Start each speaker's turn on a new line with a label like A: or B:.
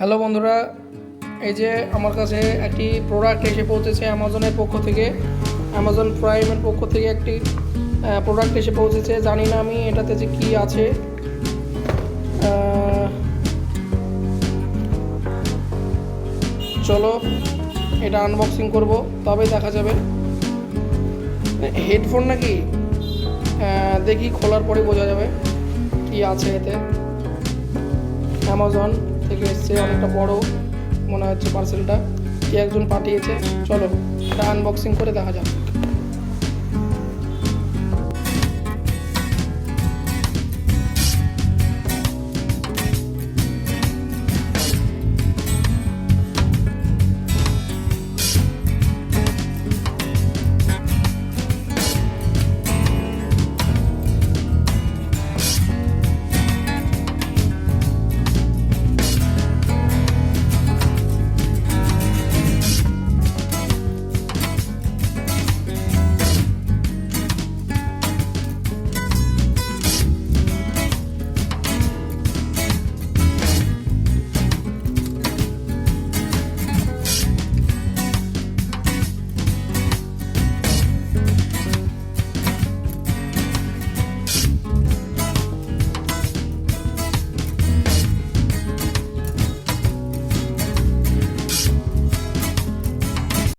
A: Hello বন্ধুরা, এই যে আমার কাছে একটি প্রোডাক্ট এসে পৌঁছেছে অ্যামাজনের পক্ষ থেকে। অ্যামাজন প্রাইমের পক্ষ থেকে একটি প্রোডাক্ট এসে পৌঁছেছে। জানি না আমি এটাতে যে কী আছে। চলো এটা আনবক্সিং করব, তবেই দেখা যাবে। হেডফোন নাকি, দেখি খোলার পরে বোঝা যাবে কি আছে এতে। অ্যামাজন থেকে এসছে, অনেকটা বড় মনে হচ্ছে পার্সেলটা, কি একজন পাঠিয়েছে। চলো এটা আনবক্সিং করে দেখা যাক।